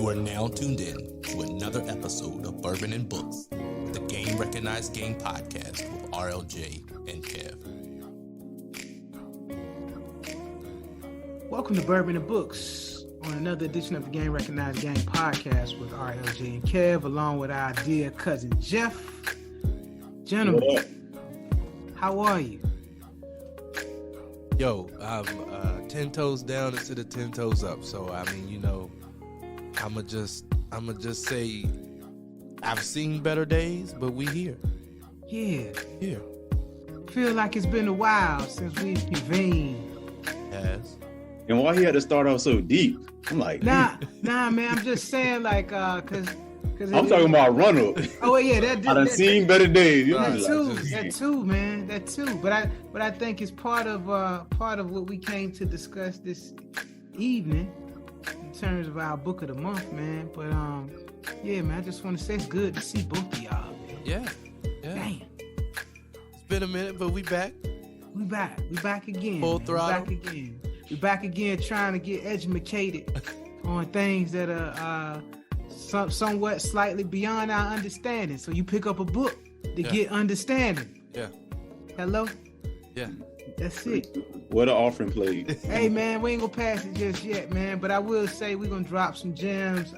You are now tuned in to another episode of Bourbon and Books, the Game Recognized Game podcast with RLJ and Kev. Welcome to Bourbon and Books on another edition of the Game Recognized Game podcast with RLJ and Kev, along with our dear cousin Jeff. Gentlemen, how are you? Yo, I'm 10 toes down instead of 10 toes up. So I mean, you know, I'ma just say I've seen better days, but we here. Yeah. Feel like it's been a while since we've convened. Yes. And why he had to start off so deep? I'm like, nah, man. I'm just saying, like, cause I'm talking about run-up. Oh yeah, I done seen better days. That too, man. That too. But I think it's part of what we came to discuss this evening in terms of our book of the month, man. But yeah, man. I just want to say it's good to see both of y'all, man. Yeah. Damn. It's been a minute, but we back. We back again. Full throttle. We back again, trying to get educated on things that are somewhat slightly beyond our understanding. So you pick up a book to get understanding. Yeah. Hello? Yeah. That's it. What an offering plate. Hey, man, we ain't gonna pass it just yet, man. But I will say we're gonna drop some gems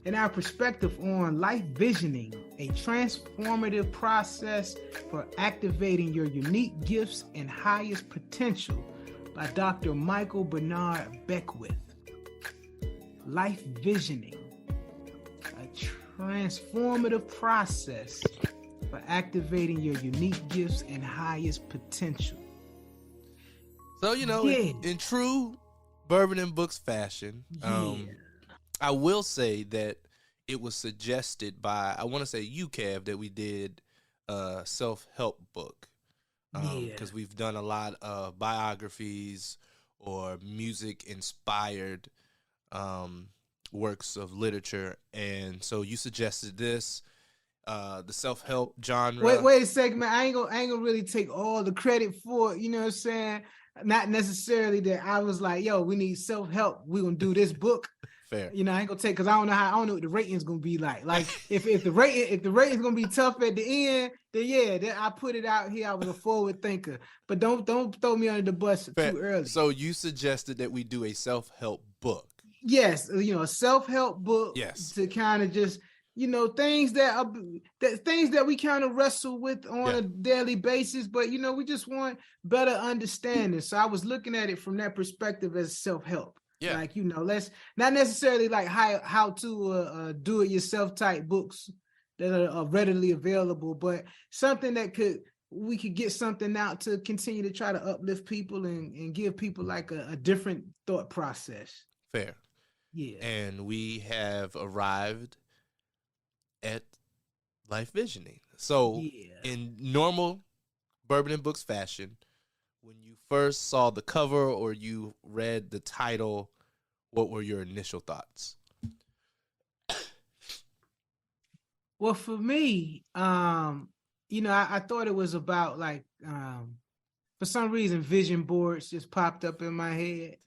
in our perspective on life visioning, a transformative process for activating your unique gifts and highest potential by Dr. Michael Bernard Beckwith. Life visioning, a transformative process for activating your unique gifts and highest potential. So, you know, in true Bourbon and Books fashion, I will say that it was suggested by, I want to say you, Kev, that we did a self-help book. Because we've done a lot of biographies or music-inspired works of literature. And so you suggested this, the self-help genre. Wait a second, man. I ain't gonna really take all the credit for it, you know what I'm saying? Not necessarily that I was like, yo, we need self-help. We're gonna do this book. Fair. You know, I ain't gonna take, because I don't know what the rating's gonna be like. Like if the rating's gonna be tough at the end, then I put it out here. I was a forward thinker. But don't throw me under the bus Fair. too early. So you suggested that we do a self-help book. Yes, you know, a self-help book. Yes. To kind of just, you know, things that we kind of wrestle with on a daily basis, but you know, we just want better understanding. So I was looking at it from that perspective as self-help. Yeah. Like, you know, let's not necessarily like how to do it yourself type books that are readily available, but something that we could get something out to continue to try to uplift people and give people like a different thought process. Fair. Yeah. And we have arrived at life visioning. So in normal Bourbon and Books fashion, when you first saw the cover or you read the title, what were your initial thoughts? Well, for me, you know, I thought it was about like, for some reason, vision boards just popped up in my head.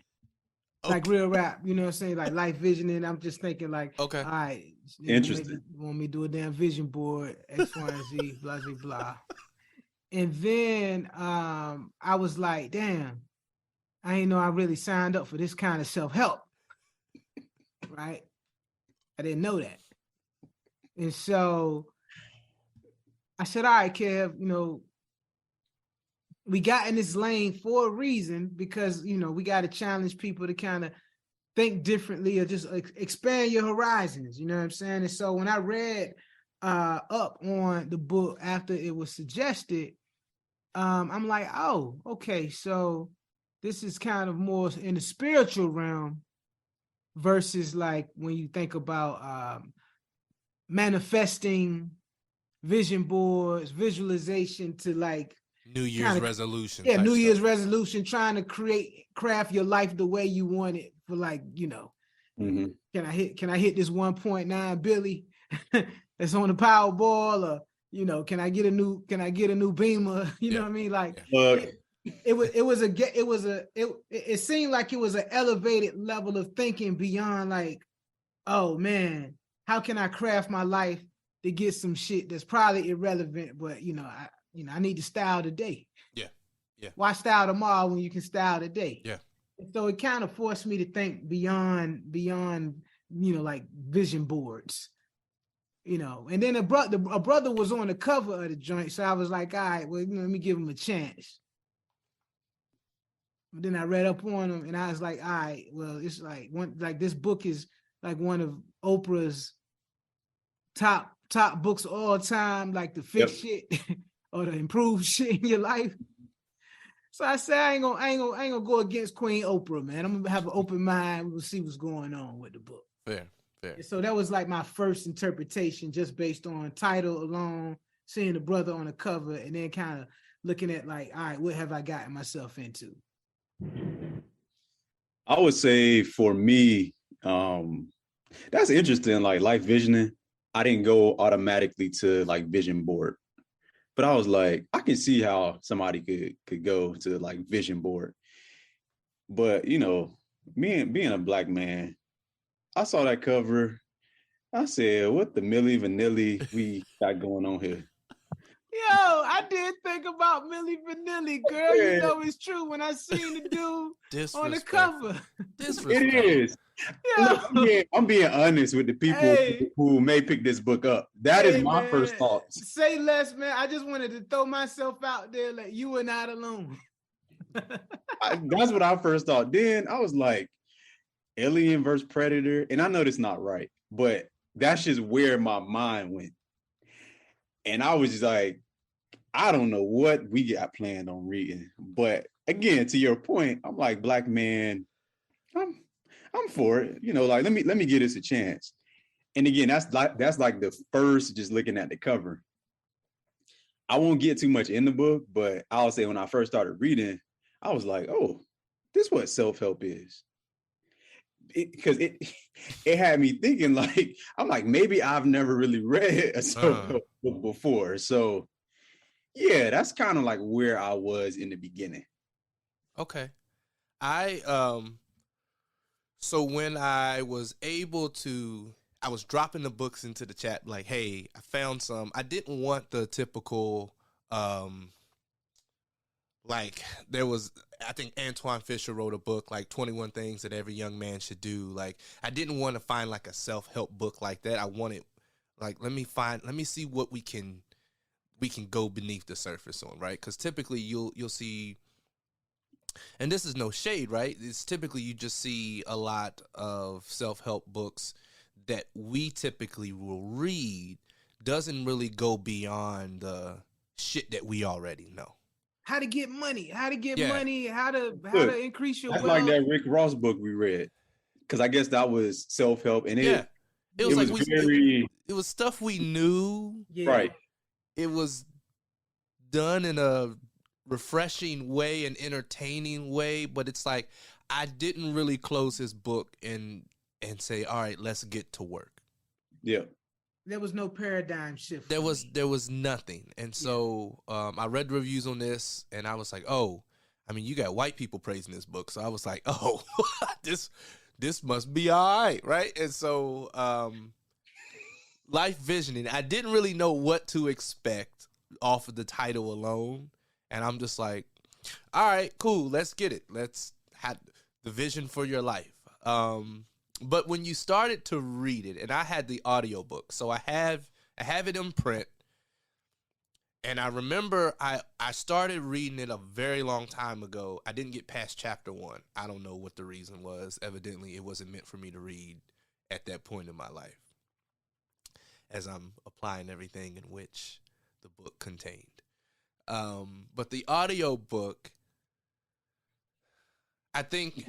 Okay. Like real rap, you know what I'm saying? Like life visioning. I'm just thinking like, okay, all right, interesting. Want me to do a damn vision board, X, Y, and Z, blah, blah, blah. And then I was like, damn, I didn't know I really signed up for this kind of self-help, right? I didn't know that. And so I said, all right, Kev, you know, we got in this lane for a reason because, you know, we got to challenge people to kind of think differently or just expand your horizons, you know what I'm saying? And so when I read up on the book after it was suggested, I'm like, oh, okay, so this is kind of more in the spiritual realm versus like when you think about manifesting, vision boards, visualization to like New Year's resolution. Yeah, New Year's resolution, trying to craft your life the way you want it for like, you know, can I hit this 1.9 Billy that's on the Powerball, or you know, can I get a new Beamer? You know what I mean? Like it seemed like it was an elevated level of thinking beyond like oh man, how can I craft my life to get some shit that's probably irrelevant, but I need to style today. Yeah. Yeah. Why style tomorrow when you can style today? Yeah. And so it kind of forced me to think beyond, like vision boards. And then a brother was on the cover of the joint, so I was like, all right, well, let me give him a chance. But then I read up on him, and I was like, all right, well, it's like this book is like one of Oprah's top books of all time, like the fix shit or the improve shit in your life. So I said, I ain't gonna go against Queen Oprah, man. I'm gonna have an open mind. We'll see what's going on with the book. Fair. So that was like my first interpretation, just based on title alone, seeing the brother on the cover, and then kind of looking at like, all right, what have I gotten myself into? I would say for me, that's interesting. Like life visioning, I didn't go automatically to like vision board, but I was like, I can see how somebody could go to like vision board. But being a Black man, I saw that cover. I said, what the Milli Vanilli we got going on here? Yo, I did think about Milli Vanilli, girl. You know it's true when I seen the dude on the cover. It is. Look, I'm being honest with the people who may pick this book up. That is my first thoughts. Say less, man. I just wanted to throw myself out there like you were not alone. That's what I first thought. Then I was like, Alien versus Predator. And I know that's not right, but that's just where my mind went. And I was just like, I don't know what we got planned on reading. But again, to your point, I'm like, Black man, I'm for it. Like let me give this a chance. And again, that's like the first, just looking at the cover. I won't get too much in the book, but I'll say when I first started reading, I was like, oh, this is what self-help is. Because it had me thinking, like, I'm like, maybe I've never really read a self-help book before. So yeah, that's kind of like where I was in the beginning. Okay. So when I was I was dropping the books into the chat, like, hey, I found some. I didn't want the typical, like, there was, I think Antoine Fisher wrote a book, like 21 Things That Every Young Man Should Do. Like, I didn't want to find like a self-help book like that. I wanted, like, let me see what we can go beneath the surface on, right? Because typically you'll see, and this is no shade, right? It's typically you just see a lot of self-help books that we typically will read doesn't really go beyond the shit that we already know. How to get money, how to increase your wealth. That's like that Rick Ross book we read. Because I guess that was self-help. And it was stuff we knew. Yeah. Right. It was done in a refreshing way, an entertaining way, but it's like I didn't really close his book and say, all right, let's get to work. Yeah. There was no paradigm shift. There was nothing. And so I read the reviews on this and I was like, oh, I mean, you got white people praising this book. So I was like, oh, this must be all right? And so life visioning, I didn't really know what to expect off of the title alone. And I'm just like, all right, cool, let's get it. Let's have the vision for your life. But when you started to read it, and I had the audiobook, so I have it in print. And I remember I started reading it a very long time ago. I didn't get past chapter 1. I don't know what the reason was. Evidently, it wasn't meant for me to read at that point in my life, as I'm applying everything in which the book contained. But the audiobook, I think...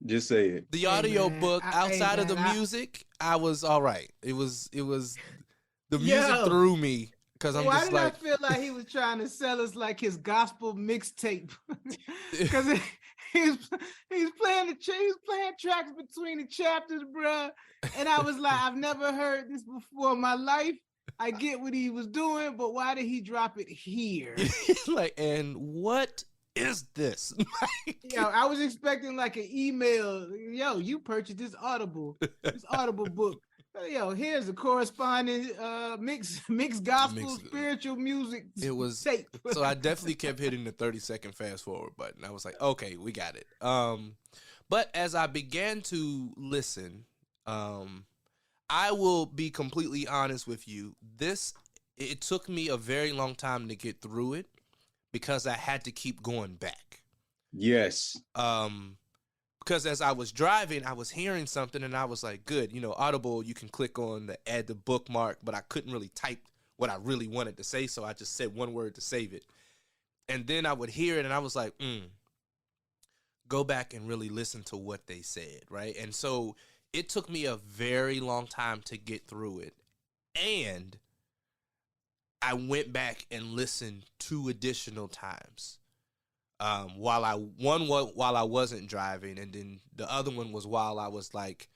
Just say it. The audiobook, outside of the music, I was all right. It was the music threw me because I'm just like. Why did I feel like he was trying to sell us like his gospel mixtape? Because he's playing tracks between the chapters, bro. And I was like, I've never heard this before in my life. I get what he was doing, but why did he drop it here? Like, and what is this? Yo, I was expecting like an email. Yo, you purchased this Audible book. Yo, here's a corresponding mixed gospel spiritual music. It was tape. So I definitely kept hitting the 30-second fast forward button. I was like, okay, we got it. But as I began to listen, I will be completely honest with you. It took me a very long time to get through it because I had to keep going back. Yes. Because as I was driving, I was hearing something and I was like, good, Audible, you can click on the add the bookmark, but I couldn't really type what I really wanted to say. So I just said one word to save it. And then I would hear it and I was like, go back and really listen to what they said. Right. And so it took me a very long time to get through it. And I went back and listened 2 additional times. While I wasn't driving, and then the other one was while I was like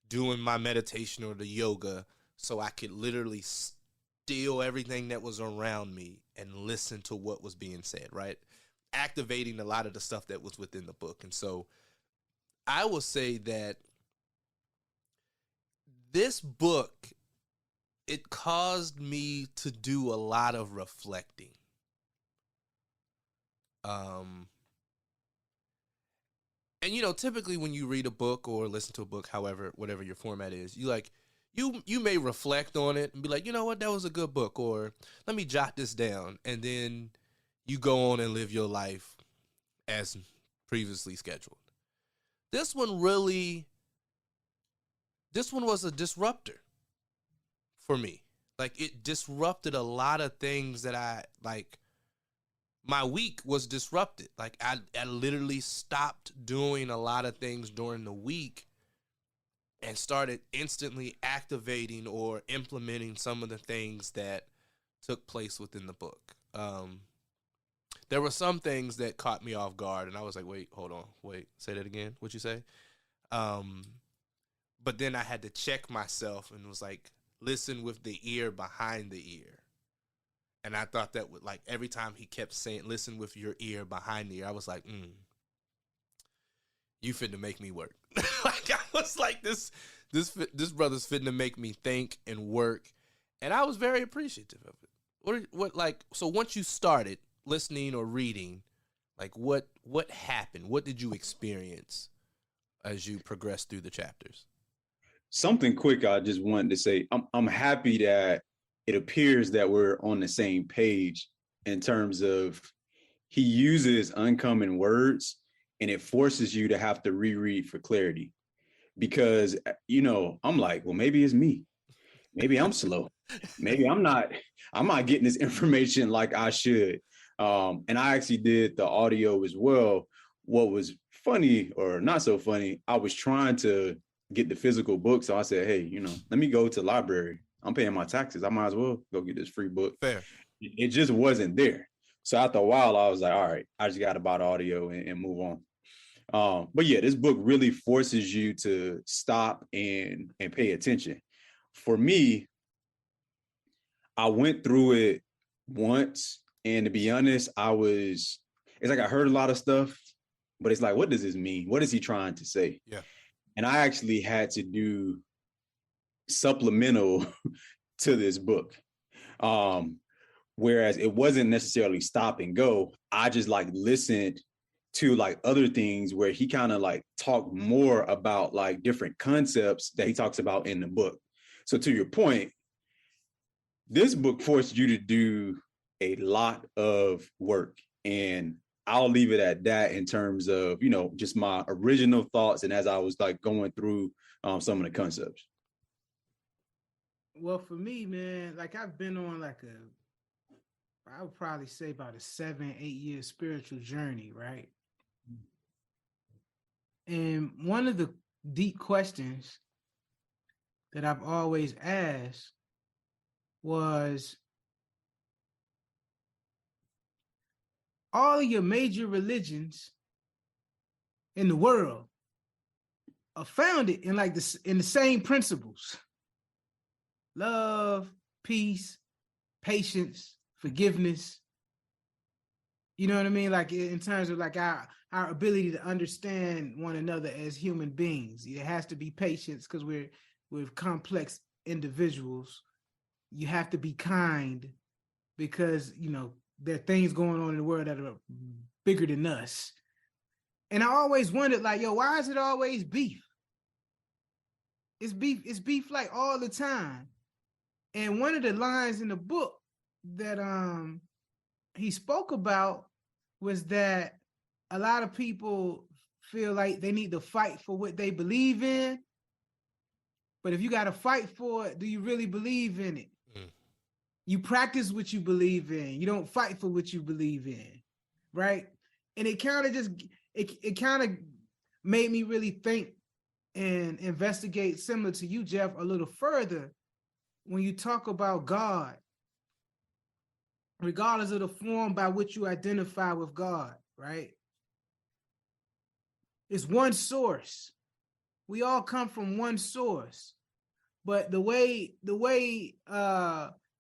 doing my meditation or the yoga, so I could literally still everything that was around me and listen to what was being said, right? Activating a lot of the stuff that was within the book. And so I will say that this book, it caused me to do a lot of reflecting. And typically when you read a book or listen to a book, whatever your format is, you may reflect on it and be like, you know what, that was a good book, or let me jot this down, and then you go on and live your life as previously scheduled. This one was a disruptor for me. Like, it disrupted a lot of things that my week was disrupted. Like, I literally stopped doing a lot of things during the week and started instantly activating or implementing some of the things that took place within the book. There were some things that caught me off guard, and I was like, wait, hold on. Wait, say that again. What'd you say? But then I had to check myself and was like, listen with the ear behind the ear. And I thought that would, like, every time he kept saying, listen with your ear behind the ear, I was like, you finna make me work. Like, I was like, this brother's finna make me think and work. And I was very appreciative of it. So once you started listening or reading, like, what happened? What did you experience as you progressed through the chapters? Something quick I just wanted to say. I'm happy that it appears that we're on the same page in terms of he uses uncommon words and it forces you to have to reread for clarity. Because, I'm like, well, maybe it's me. Maybe I'm slow. Maybe I'm not getting this information like I should. And I actually did the audio as well. What was funny or not so funny, I was trying to get the physical book. So I said, hey, let me go to the library. I'm paying my taxes. I might as well go get this free book. Fair. It just wasn't there. So after a while, I was like, all right, I just got to buy the audio and move on. But yeah, this book really forces you to stop and pay attention. For me, I went through it once, and to be honest, it's like I heard a lot of stuff, but it's like, what does this mean? What is he trying to say? Yeah. And I actually had to do supplemental to this book. Whereas it wasn't necessarily stop and go. I just listened to other things where he kind of talked more about different concepts that he talks about in the book. So to your point, this book forced you to do a lot of work, and I'll leave it at that in terms of, just my original thoughts. And as I was going through some of the concepts. Well, for me, man, I've been on I would probably say about a 7-8 year spiritual journey, right? And one of the deep questions that I've always asked was, all of your major religions in the world are founded in in the same principles: love, peace, patience, forgiveness. You know what I mean? Like in terms of like our ability to understand one another as human beings. It has to be patience because we're complex individuals. You have to be kind because, you know, there are things going on in the world that are bigger than us. And I always wondered, like, yo, why is it always beef? It's beef like all the time. And one of the lines in the book that he spoke about was that a lot of people feel like they need to fight for what they believe in. But if you got to fight for it, do you really believe in it? You practice what you believe in. You don't fight for what you believe in, right? And it kind of just, it kind of made me really think and investigate, similar to you, Jeff, a little further when you talk about God, regardless of the form by which you identify with God, right? It's one source. We all come from one source. But the way the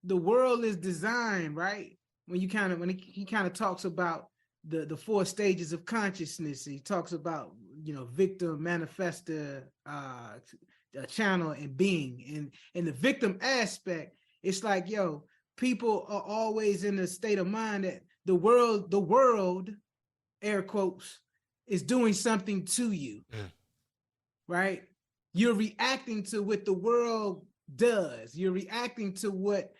world is designed, right? When he kind of talks about the four stages of consciousness, he talks about, you know, victim, manifestor, channel, and being. And the victim aspect, it's like, yo, people are always in a state of mind that the world, air quotes, is doing something to you, right? You're reacting to what the world does. You're reacting to what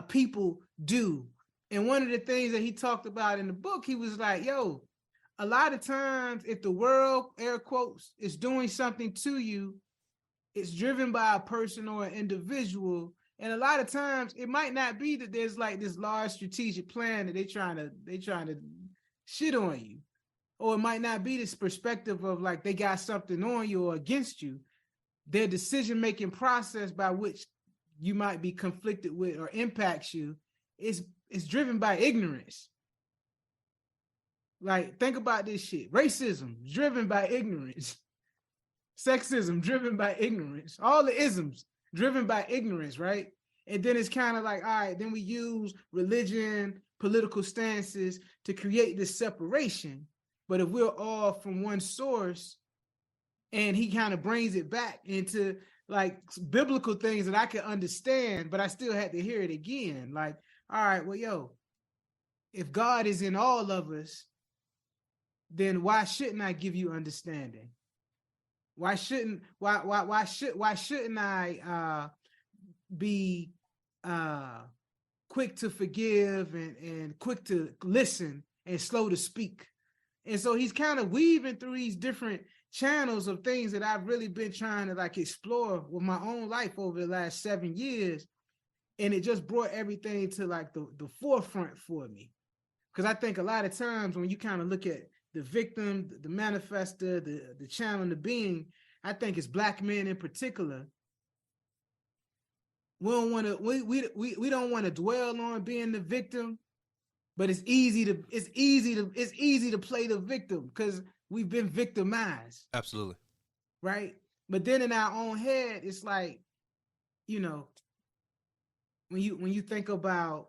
people do. And one of the things that he talked about in the book, he was like, yo, a lot of times if the world, air quotes, is doing something to you, it's driven by a person or an individual. And a lot of times it might not be that there's like this large strategic plan that they trying to shit on you. Or it might not be this perspective of like they got something on you or against you. Their decision-making process by which you might be conflicted with or impacts you is driven by ignorance. Like, think about this shit. Racism, driven by ignorance. Sexism, driven by ignorance. All the isms, driven by ignorance, right? And then it's kind of like, all right, then we use religion, political stances to create this separation. But if we're all from one source, and he kind of brings it back into like biblical things that I could understand, but I still had to hear it again. Like, all right, well, yo, if God is in all of us, then why shouldn't I give you understanding? Why shouldn't I be quick to forgive and quick to listen and slow to speak? And so he's kind of weaving through these different channels of things that I've really been trying to like explore with my own life over the last 7 years. And it just brought everything to like the forefront for me. Because I think a lot of times when you kind of look at the victim, the manifestor, the channel, and the being, I think it's Black men in particular. We don't want to dwell on being the victim, but it's easy to play the victim because we've been victimized. Absolutely. Right? But then in our own head, it's like, you know, when you think about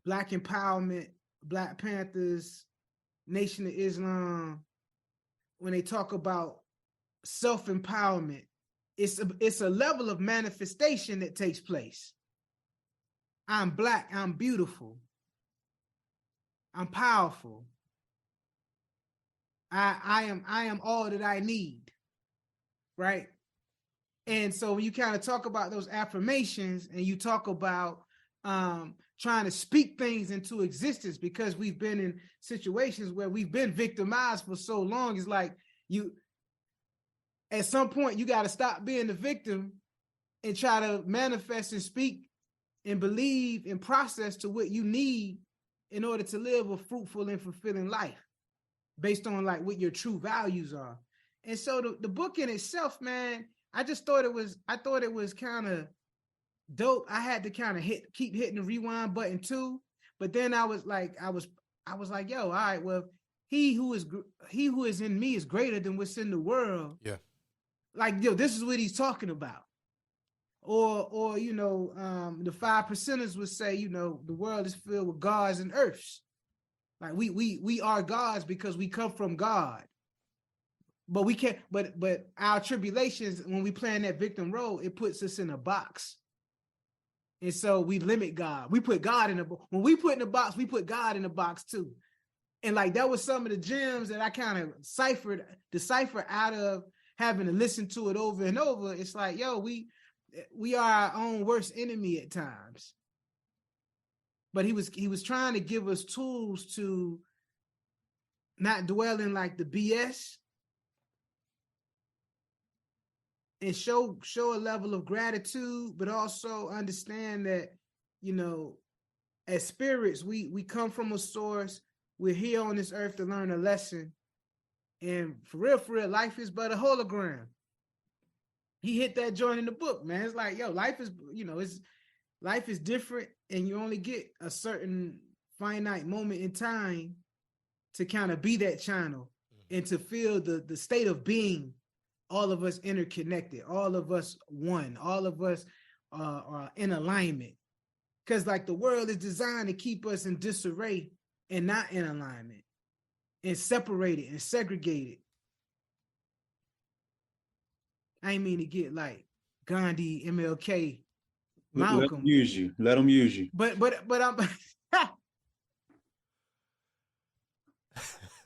Black empowerment, Black Panthers, Nation of Islam, when they talk about self-empowerment, it's a level of manifestation that takes place. I'm Black, I'm beautiful, I'm powerful. I am all that I need, right? And so when you kind of talk about those affirmations and you talk about trying to speak things into existence, because we've been in situations where we've been victimized for so long, it's like at some point you got to stop being the victim and try to manifest and speak and believe and process to what you need in order to live a fruitful and fulfilling life based on like what your true values are. And so the book in itself, man, I thought it was kind of dope. I had to kind of keep hitting the rewind button too. But then I was like, yo, all right, well, he who is in me is greater than what's in the world. Yeah. Like, yo, this is what he's talking about. or the 5%ers would say, the world is filled with gods and earths. Like we are gods because we come from God. But we can't, but our tribulations, when we play in that victim role, it puts us in a box. And so we limit God. We put God in when we put in the box, we put God in the box too. And like that was some of the gems that I kind of decipher out of having to listen to it over and over. It's like, yo, we are our own worst enemy at times. But he was trying to give us tools to not dwell in like the BS and show a level of gratitude, but also understand that, as spirits, we come from a source. We're here on this earth to learn a lesson. And for real, life is but a hologram. He hit that joint in the book, man. It's like, yo, life is, life is different, and you only get a certain finite moment in time to kind of be that channel and to feel the state of being, all of us interconnected, all of us one, all of us are in alignment. Because like the world is designed to keep us in disarray and not in alignment, and separated and segregated. I ain't mean to get like Gandhi, MLK, Malcolm. Let them use you. Let them use you. But I'm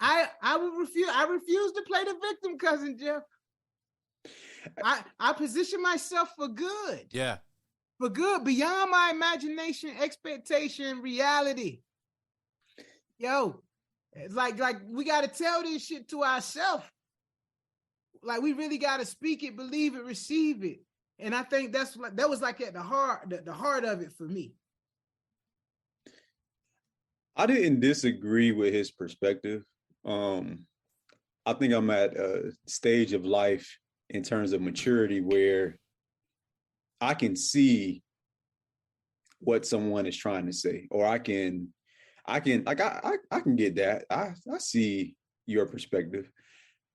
I would refuse. I refuse to play the victim, cousin Jeff. I position myself for good. Yeah. For good, beyond my imagination, expectation, reality. Yo, it's like we got to tell this shit to ourselves. Like we really got to speak it, believe it, receive it. And I think that was like at the heart of it for me. I didn't disagree with his perspective. I think I'm at a stage of life in terms of maturity where I can see what someone is trying to say, or I can get that. I see your perspective.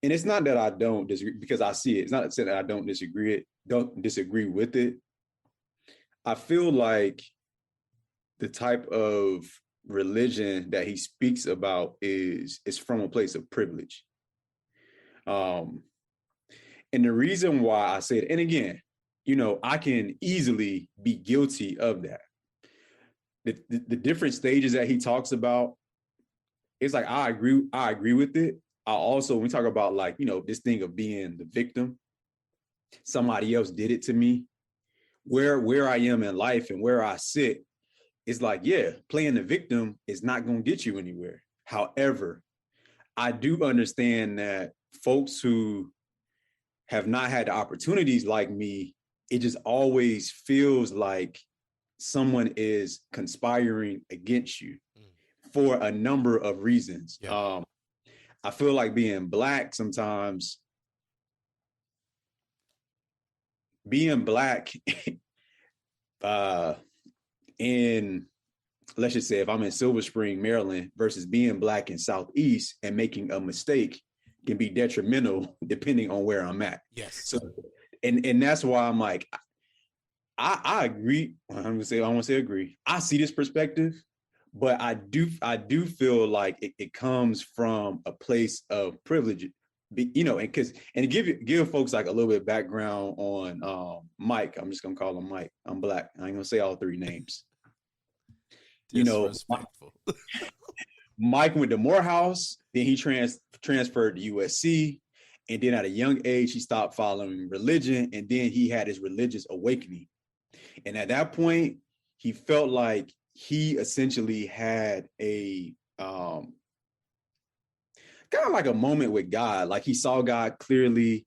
And it's not that I don't disagree, because I see it. It's not that I don't disagree with it. I feel like the type of religion that he speaks about is from a place of privilege. And the reason why I say it, and again, I can easily be guilty of that. The different stages that he talks about, it's like I agree with it. I also, when we talk about like, this thing of being the victim, somebody else did it to me, where I am in life and where I sit, it's like, yeah, playing the victim is not going to get you anywhere. However, I do understand that folks who have not had the opportunities like me, it just always feels like someone is conspiring against you for a number of reasons. Yeah. I feel like being Black sometimes, in, let's just say if I'm in Silver Spring, Maryland, versus being Black in Southeast and making a mistake can be detrimental depending on where I'm at. Yes. So, and that's why I'm like, I agree. I want to say agree. I see this perspective, but I do feel like it comes from a place of privilege, and to give folks like a little bit of background on Mike. I'm just gonna call him Mike. I'm Black. I ain't gonna say all three names. Disrespectful. Mike went to Morehouse, then he transferred to USC, and then at a young age he stopped following religion, and then he had his religious awakening. And at that point, he felt like he essentially had a kind of like a moment with God. Like he saw God clearly,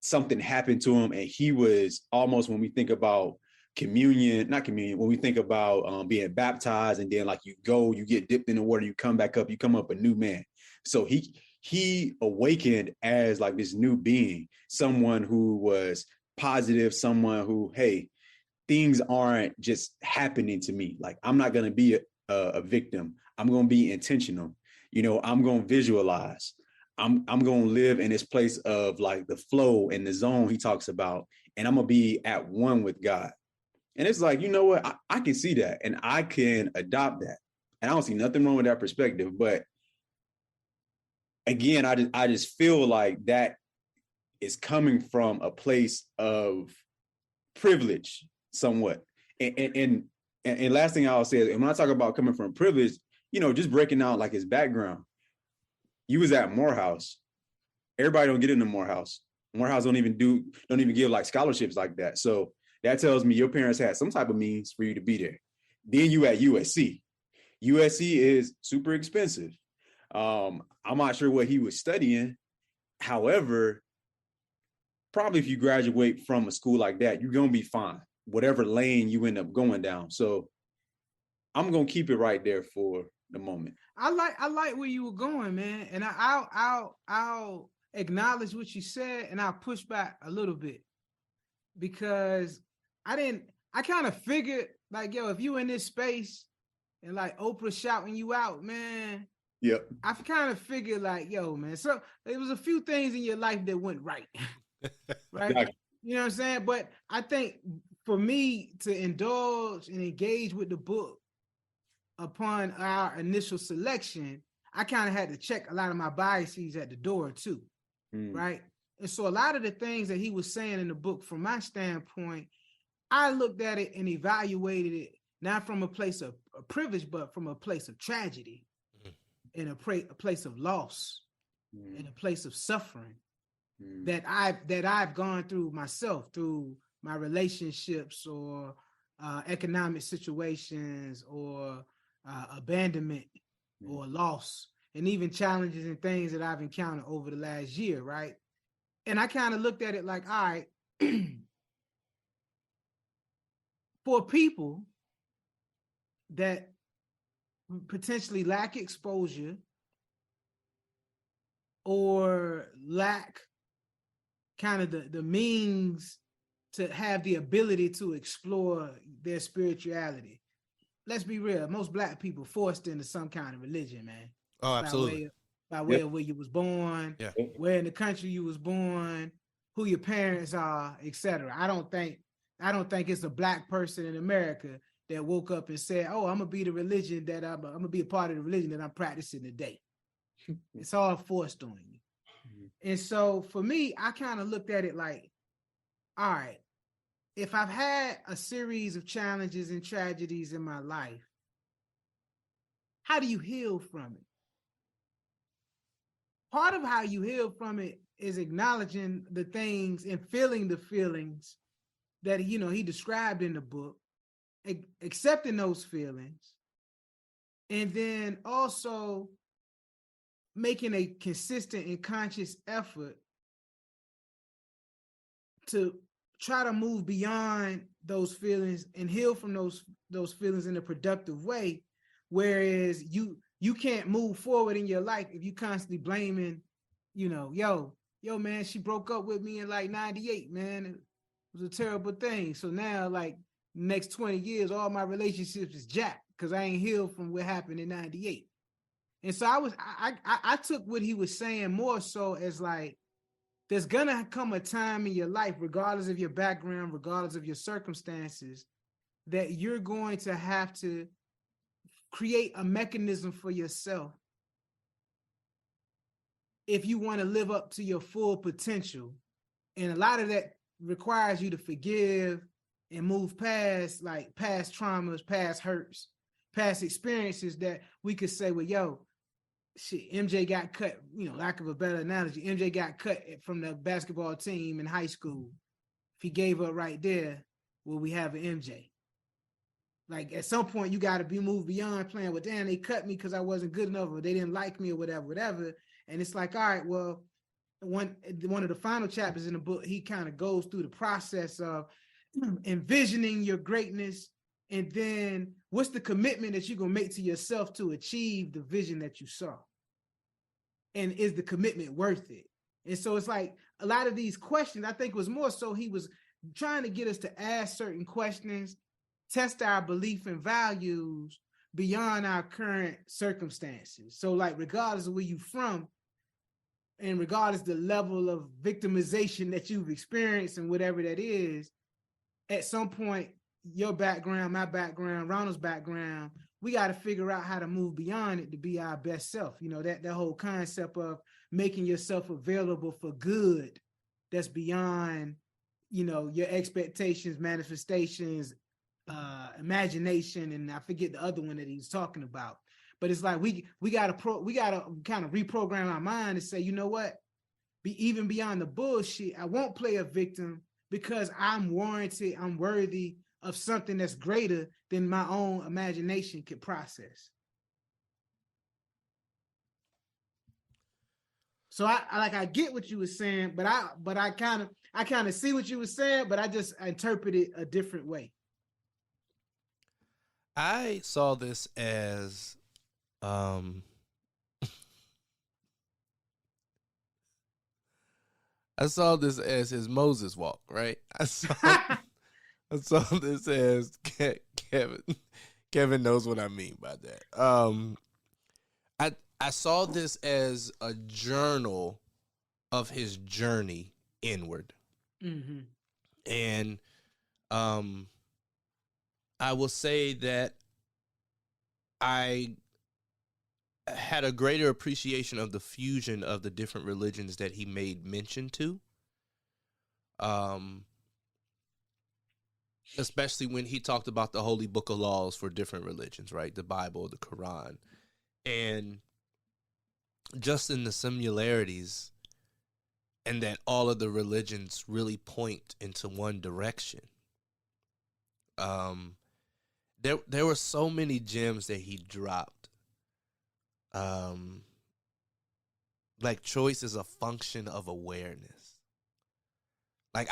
something happened to him, and he was almost, when we think about when we think about being baptized, and then like you get dipped in the water, you come back up, you come up a new man. So he awakened as like this new being, someone who was positive, someone who, hey, things aren't just happening to me. Like I'm not going to be a victim. I'm going to be intentional. I'm going to visualize. I'm going to live in this place of like the flow and the zone he talks about. and I'm gonna be at one with God. And it's like, you know what? I can see that and I can adopt that. And I don't see nothing wrong with that perspective. But again, I just feel like that is coming from a place of privilege somewhat. And last thing I'll say is, and when I talk about coming from privilege, you know, just breaking out like his background. You was at Morehouse. Everybody don't get into Morehouse. Morehouse don't even give like scholarships like that. So that tells me your parents had some type of means for you to be there. Then you at USC. USC is super expensive. I'm not sure what he was studying. However, probably if you graduate from a school like that, you're going to be fine, whatever lane you end up going down. So I'm going to keep it right there for the moment. I like where you were going, man. And I'll acknowledge what you said, and I'll push back a little bit, because I kind of figured like, yo, if you in this space and like Oprah shouting you out, man. Yep. I've kind of figured like, yo, man. So there was a few things in your life that went right. Right. Exactly. You know what I'm saying? But I think for me to indulge and engage with the book upon our initial selection, I kind of had to check a lot of my biases at the door too. Right. And so a lot of the things that he was saying in the book, from my standpoint, I looked at it and evaluated it not from a place of privilege, but from a place of tragedy, and a place of loss, and a place of suffering that I've gone through myself, through my relationships or economic situations or abandonment or loss, and even challenges and things that I've encountered over the last year, right? And I kind of looked at it like, all right, for people that potentially lack exposure or lack kind of the means to have the ability to explore their spirituality. Let's be real. Most Black people forced into some kind of religion, man. Oh, absolutely. By way of where you was born, where in the country you was born, who your parents are, etc. I don't think it's a Black person in America that woke up and said, "Oh, I'm gonna be the religion that I'm gonna be a part of the religion that I'm practicing today." It's all forced on you. And so for me, I kind of looked at it like, all right, if I've had a series of challenges and tragedies in my life, how do you heal from it? Part of how you heal from it is acknowledging the things and feeling the feelings that, you know, he described in the book, accepting those feelings, and then also making a consistent and conscious effort to try to move beyond those feelings and heal from those feelings in a productive way. Whereas you can't move forward in your life if you constantly blaming, you know, yo, man, she broke up with me in like 98, man. It was a terrible thing. So now, like, next 20 years, all my relationships is jacked because I ain't healed from what happened in 98. And so I took what he was saying more so as like, there's gonna come a time in your life, regardless of your background, regardless of your circumstances, that you're going to have to create a mechanism for yourself if you want to live up to your full potential. And a lot of that requires you to forgive and move past, like, past traumas, past hurts, past experiences that we could say, well, yo, shit, MJ got cut, you know, lack of a better analogy, MJ got cut from the basketball team in high school. If he gave up right there, will we have an MJ? Like, at some point, you got to be moved beyond playing with, damn, they cut me because I wasn't good enough, or they didn't like me, or whatever. And it's like, all right, well, one of the final chapters in the book, he kind of goes through the process of envisioning your greatness, and then what's the commitment that you're going to make to yourself to achieve the vision that you saw? And is the commitment worth it? And so it's like a lot of these questions, I think was more so he was trying to get us to ask certain questions, test our belief and values beyond our current circumstances. So, like, regardless of where you're from, and regardless the level of victimization that you've experienced and whatever that is, at some point, your background, my background, Ronald's background, we got to figure out how to move beyond it to be our best self. You know, that whole concept of making yourself available for good that's beyond, you know, your expectations, manifestations, imagination, and I forget the other one that he was talking about. But it's like we gotta kind of reprogram our mind and say, you know what? Even beyond the bullshit, I won't play a victim because I'm warranted, I'm worthy of something that's greater than my own imagination could process. So I get what you were saying, but I kind of see what you were saying, but I just interpret it a different way. I saw this as I saw this as his Moses walk, right? I saw this as Kevin knows what I mean by that. I saw this as a journal of his journey inward. Mm-hmm. And I will say that I had a greater appreciation of the fusion of the different religions that he made mention to. Especially when he talked about the holy book of laws for different religions, right? The Bible, the Quran. And just in the similarities, and that all of the religions really point into one direction. There were so many gems that he dropped. Like choice is a function of awareness. Like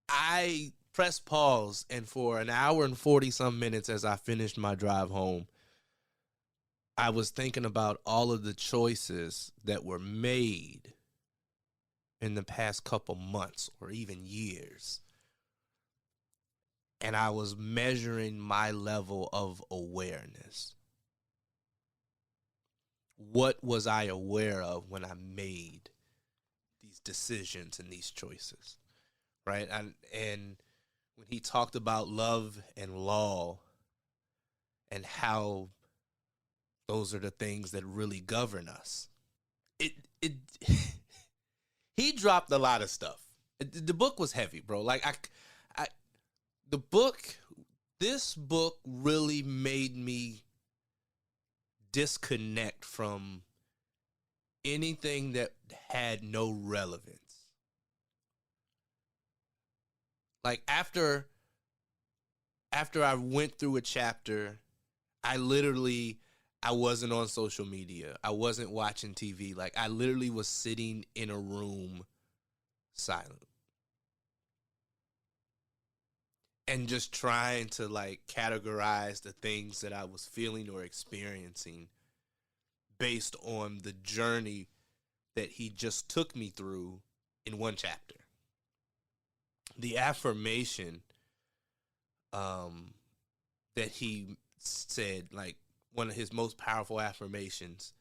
I pressed pause, and for an hour and 40 some minutes as I finished my drive home, I was thinking about all of the choices that were made in the past couple months or even years. And I was measuring my level of awareness. What was I aware of when I made these decisions and these choices, right? And when he talked about love and law and how those are the things that really govern us, he dropped a lot of stuff. The book was heavy, bro. Like this book really made me disconnect from anything that had no relevance. Like after I went through a chapter, I wasn't on social media. I wasn't watching TV. Like I literally was sitting in a room silent. And just trying to like categorize the things that I was feeling or experiencing based on the journey that he just took me through in one chapter. The affirmation that he said, like one of his most powerful affirmations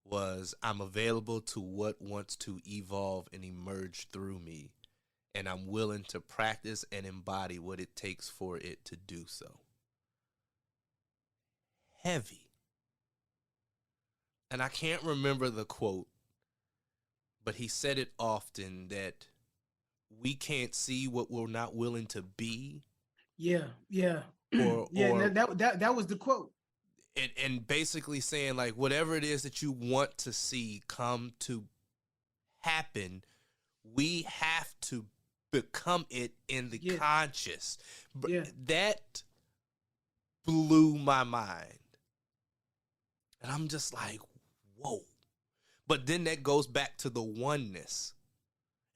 was, I'm available to what wants to evolve and emerge through me. And I'm willing to practice and embody what it takes for it to do so. Heavy. And I can't remember the quote, but he said it often that we can't see what we're not willing to be. Yeah. That was the quote. And basically saying like whatever it is that you want to see come to happen, we have to become it in the conscious. Yeah. That blew my mind. And I'm just like, whoa. But then that goes back to the oneness.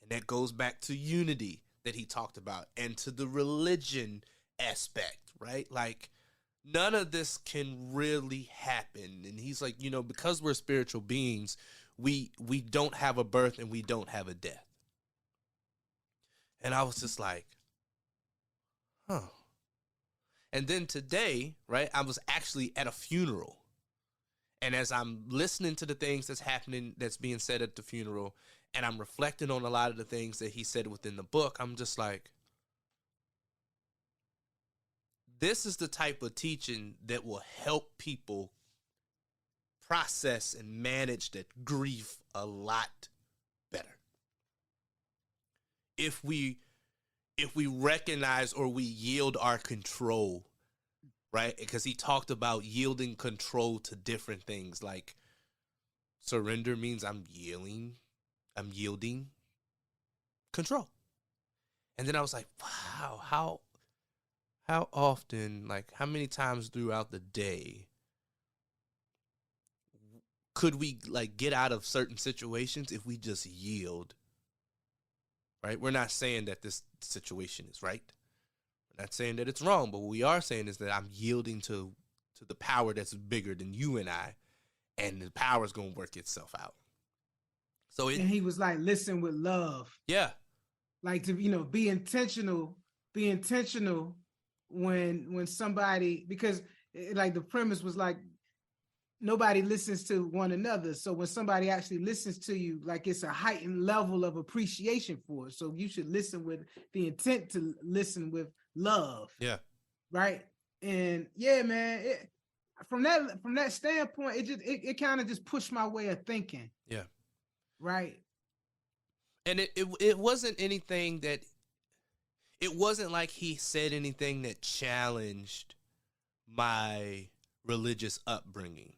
And that goes back to unity that he talked about and to the religion aspect, right? Like none of this can really happen. And he's like, you know, because we're spiritual beings, we don't have a birth and we don't have a death. And I was just like, huh. And then today, right, I was actually at a funeral. And as I'm listening to the things that's happening, that's being said at the funeral, and I'm reflecting on a lot of the things that he said within the book, I'm just like, this is the type of teaching that will help people process and manage that grief a lot better. If we recognize or we yield our control, right? Because he talked about yielding control to different things. Like surrender means I'm yielding control. And then I was like, wow, how often, like how many times throughout the day could we like get out of certain situations if we just yield? Right? We're not saying that this situation is right. We're not saying that it's wrong, but what we are saying is that I'm yielding to the power that's bigger than you and I, and the power is going to work itself out. So and he was like, listen with love. Yeah. Like to, be intentional when somebody, because like the premise was like, nobody listens to one another. So when somebody actually listens to you, like it's a heightened level of appreciation for it. So you should listen with the intent to listen with love. Yeah. Right. And yeah, man, from that standpoint, it kind of just pushed my way of thinking. Yeah. Right. And it wasn't anything that, it wasn't like he said anything that challenged my religious upbringing.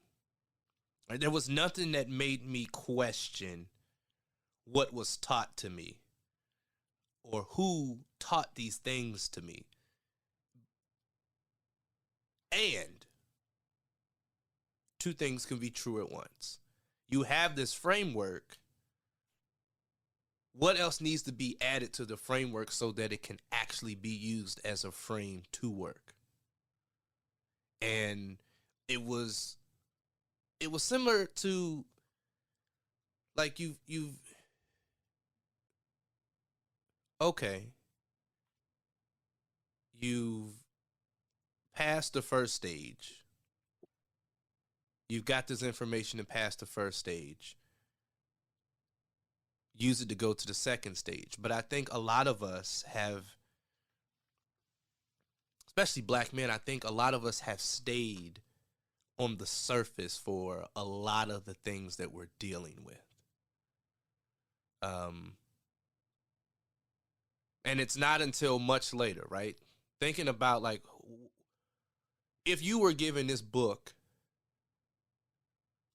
Right? There was nothing that made me question what was taught to me or who taught these things to me. And two things can be true at once. You have this framework. What else needs to be added to the framework so that it can actually be used as a frame to work? And it was similar to like you've passed the first stage. You've got this information and passed the first stage. Use it to go to the second stage. But I think a lot of us have, especially black men, I think a lot of us have stayed on the surface for a lot of the things that we're dealing with. And it's not until much later, right? Thinking about like, if you were given this book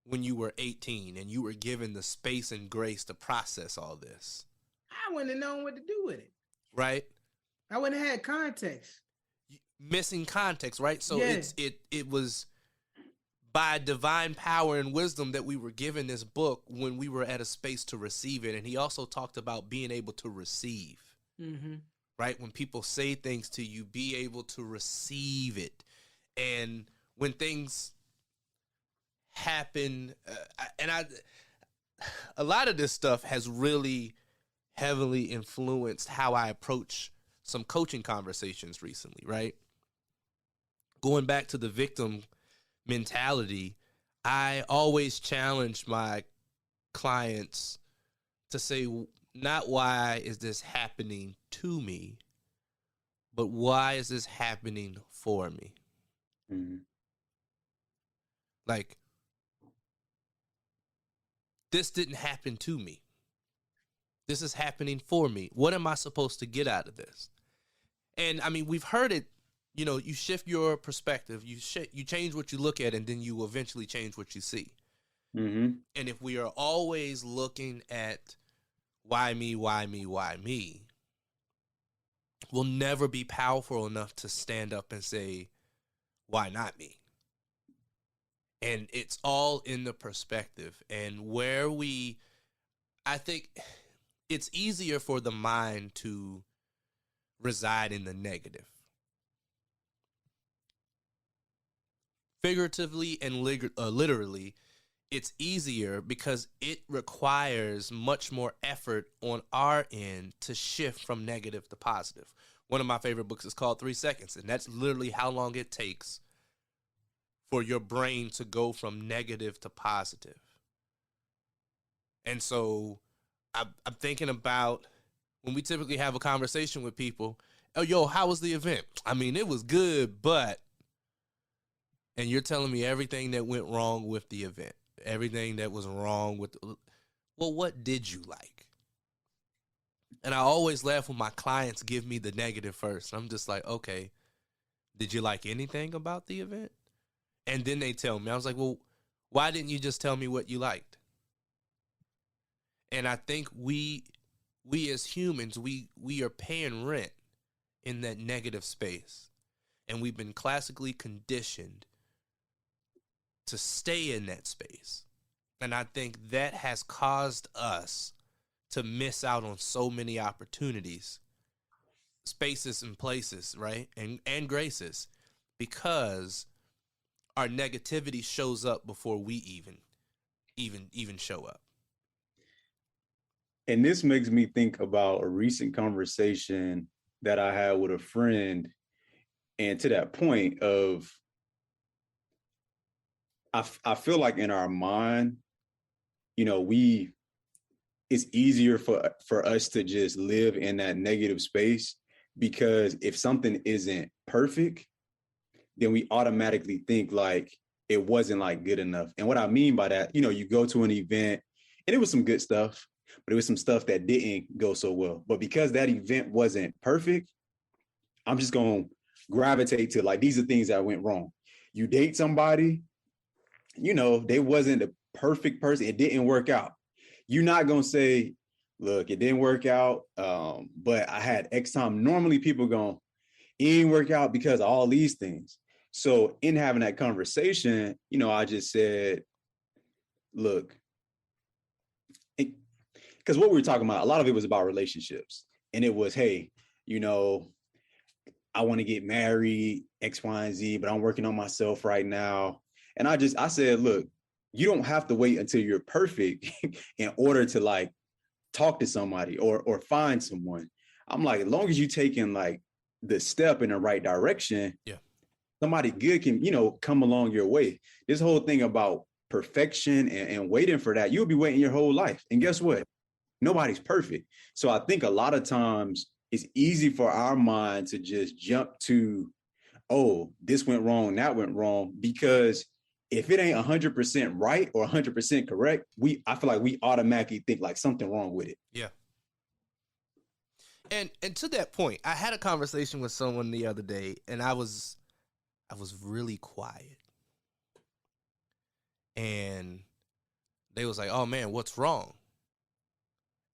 when you were 18 and you were given the space and grace to process all this, I wouldn't have known what to do with it. Right? I wouldn't have had context. Missing context, right? So yeah. it was by divine power and wisdom that we were given this book when we were at a space to receive it. And he also talked about being able to receive, right? When people say things to you, be able to receive it. And when things happen, a lot of this stuff has really heavily influenced how I approach some coaching conversations recently, right? Going back to the victim mentality, I always challenge my clients to say, not why is this happening to me, but why is this happening for me? Like, this didn't happen to me. This is happening for me. What am I supposed to get out of this? And I mean, we've heard it, you shift your perspective, you change what you look at, and then you eventually change what you see. And if we are always looking at why me, we'll never be powerful enough to stand up and say, why not me? And it's all in the perspective. And I think it's easier for the mind to reside in the negative. Figuratively and literally, it's easier because it requires much more effort on our end to shift from negative to positive. One of my favorite books is called 3 Seconds, and that's literally how long it takes for your brain to go from negative to positive. And so I'm thinking about when we typically have a conversation with people, oh, yo, how was the event? I mean, it was good, but, and you're telling me everything that went wrong with the event, everything that was wrong with, well, what did you like? And I always laugh when my clients give me the negative first. I'm just like, okay, did you like anything about the event? And then they tell me, I was like, well, why didn't you just tell me what you liked? And I think we as humans, we are paying rent in that negative space. And we've been classically conditioned to stay in that space. And I think that has caused us to miss out on so many opportunities, spaces and places, right? And graces, because our negativity shows up before we even show up. And this makes me think about a recent conversation that I had with a friend. And to that point of, I feel like in our mind, you know, it's easier for us to just live in that negative space, because if something isn't perfect, then we automatically think like it wasn't like good enough. And what I mean by that, you know, you go to an event and it was some good stuff, but it was some stuff that didn't go so well. But because that event wasn't perfect, I'm just going to gravitate to like, these are things that went wrong. You date somebody, you know, they wasn't a perfect person. It didn't work out. You're not going to say, look, it didn't work out, but I had X time. Normally people going, it didn't work out because of all these things. So in having that conversation, you know, I just said, look, because what we were talking about, a lot of it was about relationships. And it was, hey, you know, I want to get married, X, Y, and Z, but I'm working on myself right now. And I said, look, you don't have to wait until you're perfect in order to like talk to somebody or find someone. I'm like, as long as you're taking like the step in the right direction, yeah, somebody good can, you know, come along your way. This whole thing about perfection and waiting for that, you'll be waiting your whole life. And guess what? Nobody's perfect. So I think a lot of times it's easy for our mind to just jump to, oh, this went wrong, that went wrong, because if it ain't 100% right or 100% correct, I feel like we automatically think like something wrong with it. Yeah. And to that point, I had a conversation with someone the other day, and I was really quiet. And they was like, oh man, what's wrong?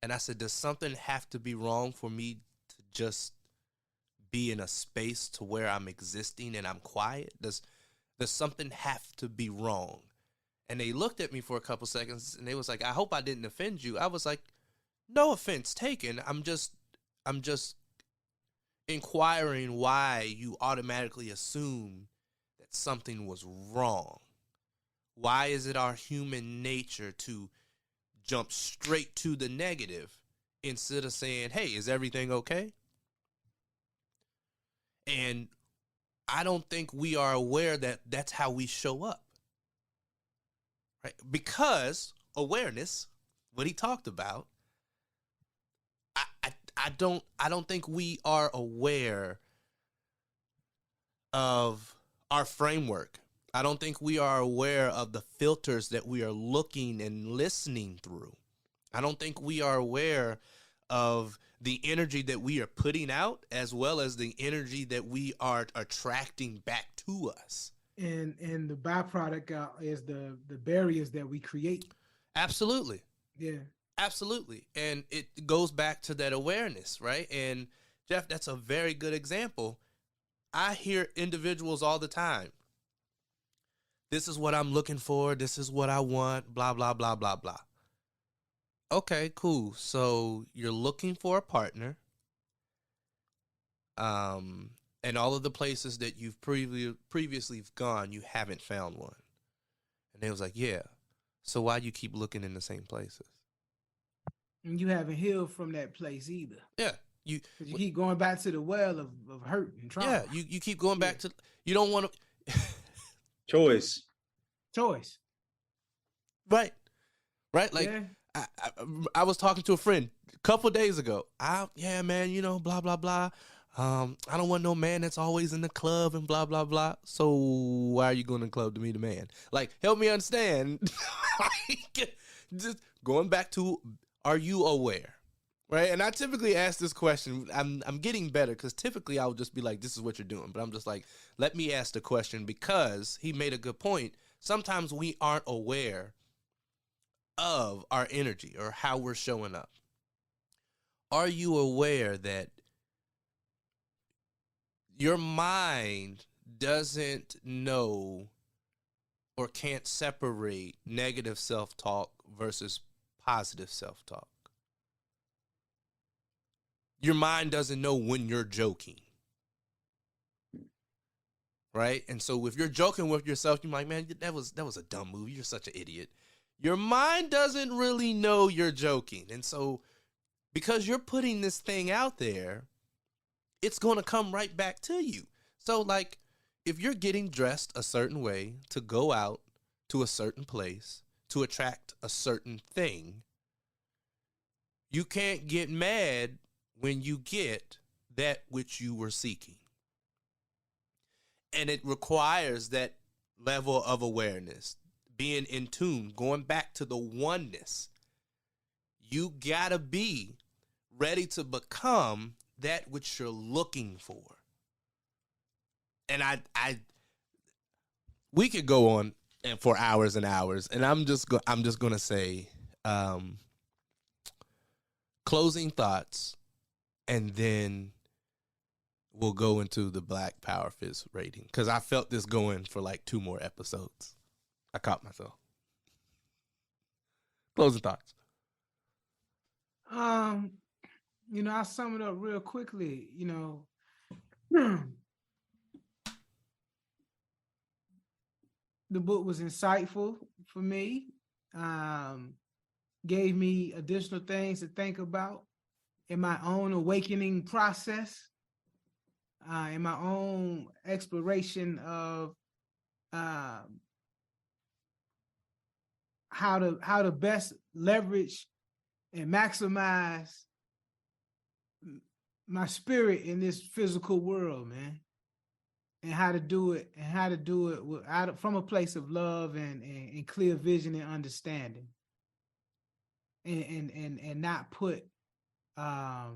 And I said, does something have to be wrong for me to just be in a space to where I'm existing and I'm quiet? Does something have to be wrong? And they looked at me for a couple seconds and they was like, I hope I didn't offend you. I was like, no offense taken. I'm just inquiring why you automatically assume that something was wrong. Why is it our human nature to jump straight to the negative instead of saying, hey, is everything okay? And I don't think we are aware that that's how we show up, right? Because awareness, what he talked about, I don't think we are aware of our framework. I don't think we are aware of the filters that we are looking and listening through. I don't think we are aware of the energy that we are putting out, as well as the energy that we are attracting back to us. And the byproduct is the barriers that we create. Absolutely. Yeah. Absolutely. And it goes back to that awareness, right? And Jeff, that's a very good example. I hear individuals all the time. This is what I'm looking for. This is what I want. Blah, blah, blah, blah, blah. Okay, cool. So you're looking for a partner. And all of the places that you've previously gone, you haven't found one. And they was like, yeah. So why you keep looking in the same places? And you haven't healed from that place either. Yeah. You keep going back to the well of hurt and trauma. Yeah, you keep going back to, you don't want to, Choice. Right. Like, yeah. I was talking to a friend a couple days ago. Yeah, man, blah, blah, blah. I don't want no man that's always in the club and blah, blah, blah. So why are you going to the club to meet a man? Like, help me understand. Just going back to, are you aware? Right? And I typically ask this question. I'm getting better because typically I would just be like, this is what you're doing. But I'm just like, let me ask the question because he made a good point. Sometimes we aren't aware of our energy or how we're showing up. Are you aware that your mind doesn't know or can't separate negative self-talk versus positive self-talk? Your mind doesn't know when you're joking. Right? And so if you're joking with yourself, you're like, man, that was a dumb move. You're such an idiot. Your mind doesn't really know you're joking. And so because you're putting this thing out there, it's going to come right back to you. So like if you're getting dressed a certain way to go out to a certain place to attract a certain thing, you can't get mad when you get that which you were seeking. And it requires that level of awareness, being in tune, going back to the oneness. You gotta be ready to become that which you're looking for. And we could go on and for hours and hours, and I'm just gonna say closing thoughts, and then we'll go into the Black Power Fist rating because I felt this going for like 2 more episodes. I caught myself. Closing thoughts. I'll sum it up real quickly. The book was insightful for me. Gave me additional things to think about in my own awakening process. In my own exploration of how to best leverage and maximize my spirit in this physical world, man, and how to do it from a place of love and clear vision and understanding, and not put my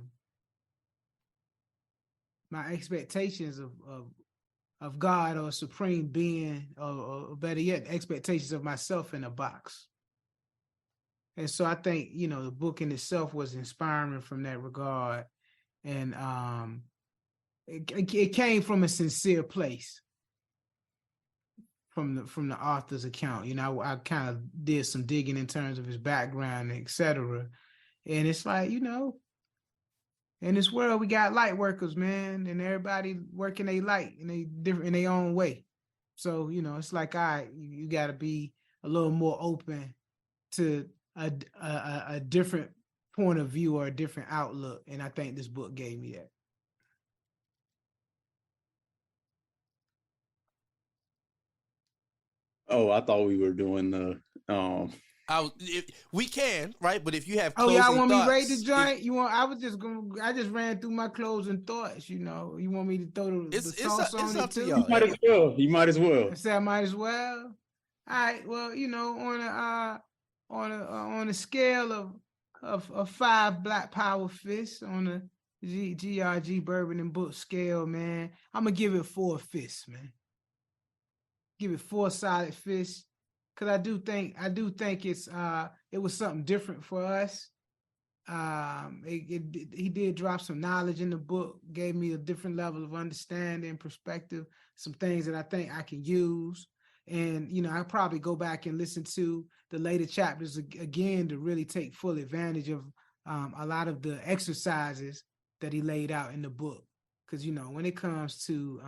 expectations of God or supreme being, or better yet, expectations of myself in a box. And so I think, the book in itself was inspiring from that regard. And it came from a sincere place from the author's account. I kind of did some digging in terms of his background, et cetera. And it's like, in this world, we got light workers, man, and everybody working their light in their own way. So, it's like, all right, you got to be a little more open to a different point of view or a different outlook. And I think this book gave me that. Oh, I thought we were doing the we can, right? But if you have closing y'all want thoughts, me to rate the joint? I just ran through my closing thoughts. You want me to throw the sauce on it too? You might as well. I said I might as well. All right. Well, on a scale of 5 Black Power Fists on the GRG Bourbon and Book scale, man, I'm gonna give it 4 fists, man. Give it 4 solid fists. Cause I do think it was something different for us. He did drop some knowledge in the book, gave me a different level of understanding, perspective, some things that I think I can use. And, I'll probably go back and listen to the later chapters again to really take full advantage of a lot of the exercises that he laid out in the book. Cause, when it comes to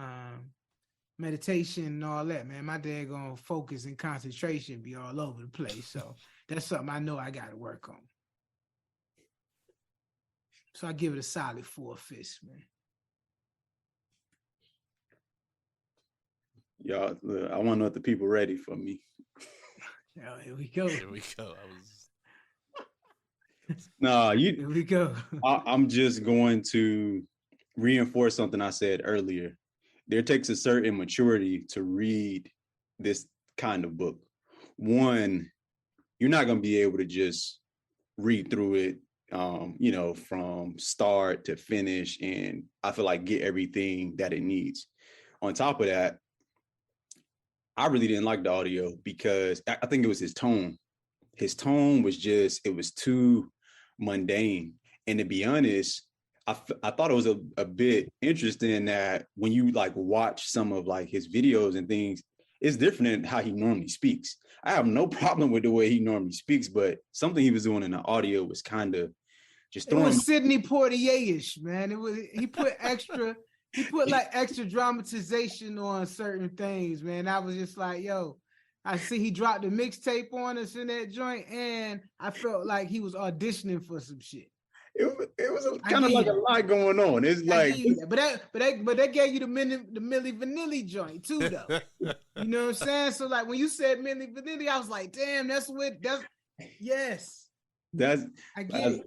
meditation and all that, man, my daggone focus and concentration be all over the place. So that's something I know I got to work on. So I give it a solid 4 fists, man. Y'all, look, I want to know if the people ready for me. Oh, here we go. Here we go. Here we go. I'm just going to reinforce something I said earlier. There takes a certain maturity to read this kind of book. One, you're not going to be able to just read through it, from start to finish, and I feel like get everything that it needs. On top of that, I really didn't like the audio because I think it was his tone. His tone was it was too mundane. And to be honest, I thought it was a bit interesting that when you like watch some of like his videos and things, it's different than how he normally speaks. I have no problem with the way he normally speaks, but something he was doing in the audio was kind of just throwing. It was Sidney Poitier-ish, man. He put like extra dramatization on certain things, man. I was just like, yo, I see he dropped a mixtape on us in that joint, and I felt like he was auditioning for some shit. It was kind of like a lot going on. It's like, but that gave you the Milli Vanilli joint too, though. You know what I'm saying? So like when you said Milli Vanilli, I was like, damn, yes. That's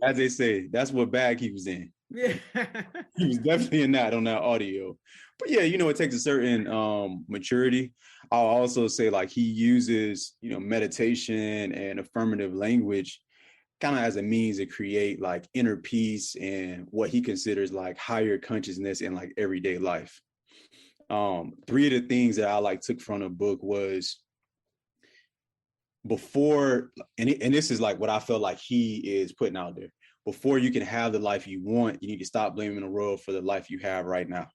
as they say, that's what bag he was in. Yeah. He was definitely in that on that audio. But yeah, it takes a certain maturity. I'll also say like he uses, meditation and affirmative language kind of as a means to create like inner peace and what he considers like higher consciousness in like everyday life. Three of the things that I like took from the book was before, and this is like what I felt like he is putting out there. Before you can have the life you want, you need to stop blaming the world for the life you have right now.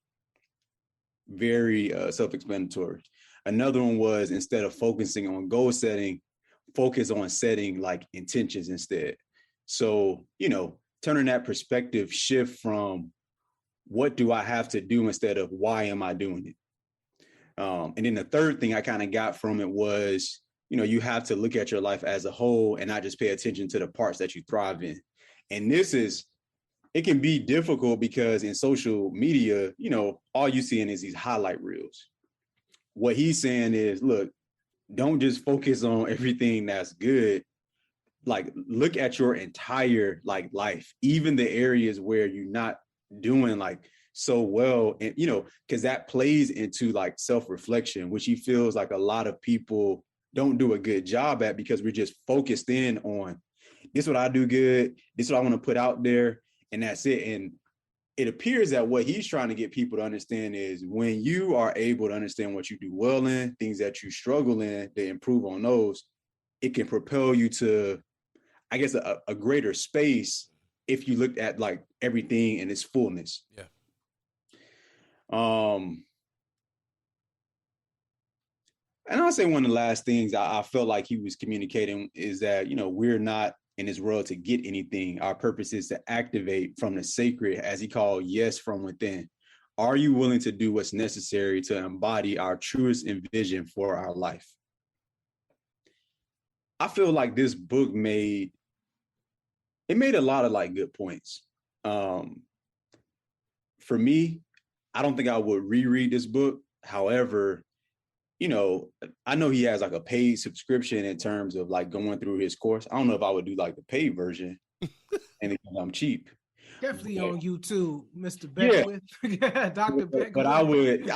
Very self-explanatory. Another one was, instead of focusing on goal setting, focus on setting like intentions instead. So, turning that perspective shift from what do I have to do instead of why am I doing it? And then the third thing I kind of got from it was, you have to look at your life as a whole and not just pay attention to the parts that you thrive in. And it can be difficult because in social media, all you seeing is these highlight reels. What he's saying is, look, don't just focus on everything that's good. Like, look at your entire like life, even the areas where you're not doing like so well. And, because that plays into like self-reflection, which he feels like a lot of people don't do a good job at because we're just focused in on this is what I do good. This is what I want to put out there. And that's it. And it appears that what he's trying to get people to understand is when you are able to understand what you do well in, things that you struggle in, to improve on those, it can propel you to, I guess, a greater space if you looked at like everything in its fullness. Yeah. And I'll say one of the last things I felt like he was communicating is that, we're not in this world to get anything. Our purpose is to activate from the sacred, as he called, yes, from within. Are you willing to do what's necessary to embody our truest vision for our life? I feel like this book made a lot of like good points. For me, I don't think I would reread this book. However, I know he has like a paid subscription in terms of like going through his course. I don't know if I would do like the paid version and I'm cheap. Definitely on YouTube, Mr. Beckwith. Yeah. Dr. Beckwith. But I would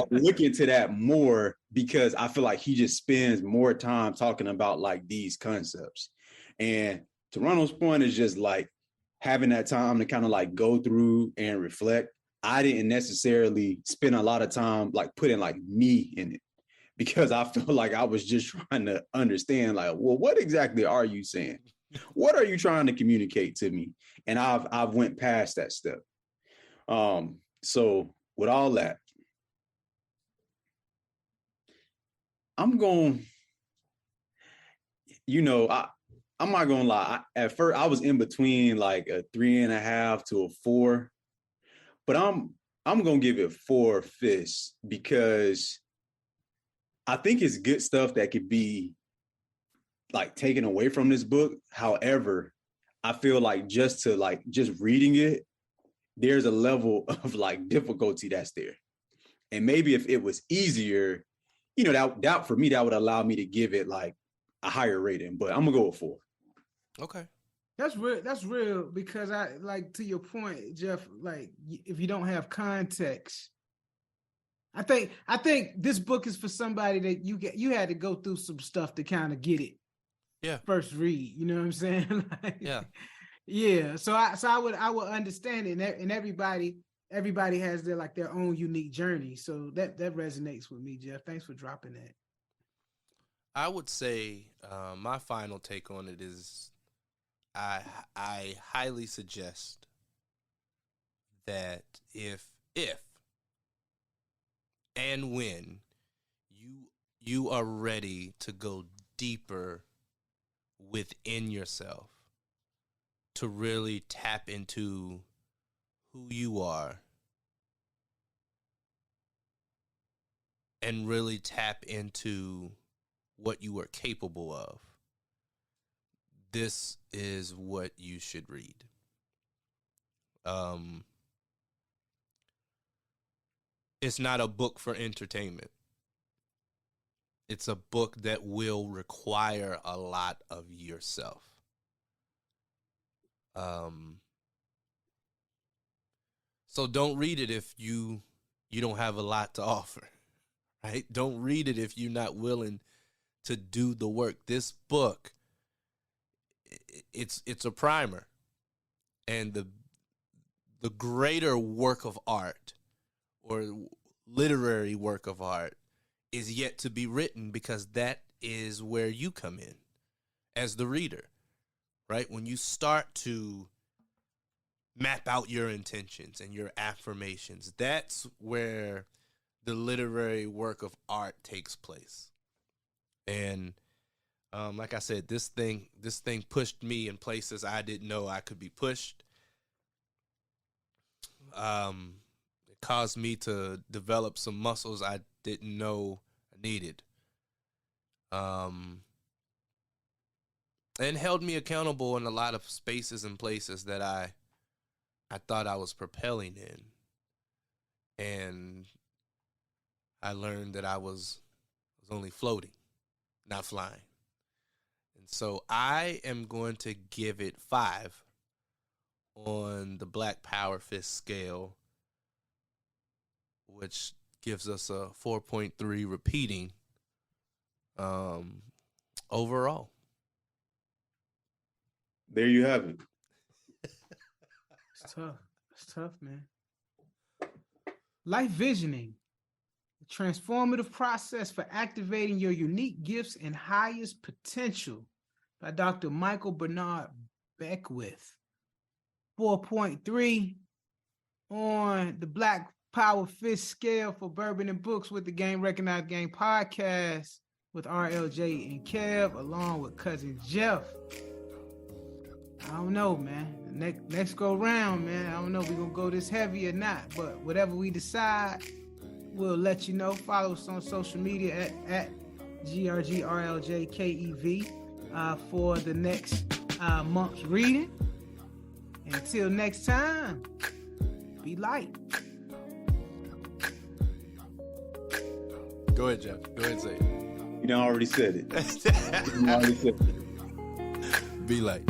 look into that more because I feel like he just spends more time talking about like these concepts. And Toronto's point is just like having that time to kind of like go through and reflect. I didn't necessarily spend a lot of time like putting like me in it, because I feel like I was just trying to understand, like, well, what exactly are you saying? What are you trying to communicate to me? And I've went past that step. So with all that, I'm going, I'm not gonna lie. At first, I was in between like a 3.5 to a 4, but I'm gonna give it 4 fists because I think it's good stuff that could be like taken away from this book. However, I feel like just reading it, there's a level of like difficulty that's there. And maybe if it was easier, you know, that for me, that would allow me to give it like a higher rating, but I'm gonna go with 4. Okay. That's real. That's real, because I like, to your point, Jeff, like if you don't have context, I think this book is for somebody that you had to go through some stuff to kind of get it. Yeah. First read, you know what I'm saying? Like, yeah. Yeah. So I would understand it, and everybody has their own unique journey. So that resonates with me, Jeff. Thanks for dropping that. I would say my final take on it is I highly suggest that if and when you are ready to go deeper within yourself, to really tap into who you are and really tap into what you are capable of, this is what you should read. It's not a book for entertainment. It's a book that will require a lot of yourself. So don't read it if you don't have a lot to offer, right? Don't read it if you're not willing to do the work. This book, it's a primer, and the greater work of art or literary work of art is yet to be written, because that is where you come in as the reader, right? When you start to map out your intentions and your affirmations, that's where the literary work of art takes place. And like I said, this thing pushed me in places I didn't know I could be pushed. It caused me to develop some muscles I didn't know I needed. And held me accountable in a lot of spaces and places that I thought I was propelling in. And I learned that I was only floating, not flying. And so I am going to give it 5 on the Black Power Fist scale, which gives us a 4.3 repeating overall. There you have it. It's tough. It's tough, man. Life visioning, a transformative process for activating your unique gifts and highest potential, by Dr. Michael Bernard Beckwith. 4.3 on the Black Power Fist scale for Bourbon and Books with the Game Recognized Game podcast with RLJ and Kev, along with cousin Jeff. I don't know, man. Next go round, man. I don't know if we're going to go this heavy or not, but whatever we decide, we'll let you know. Follow us on social media at GRGRLJKEV for the next month's reading. Until next time, be light. Go ahead, Jeff. Go ahead and say it. You done already said it. Be light.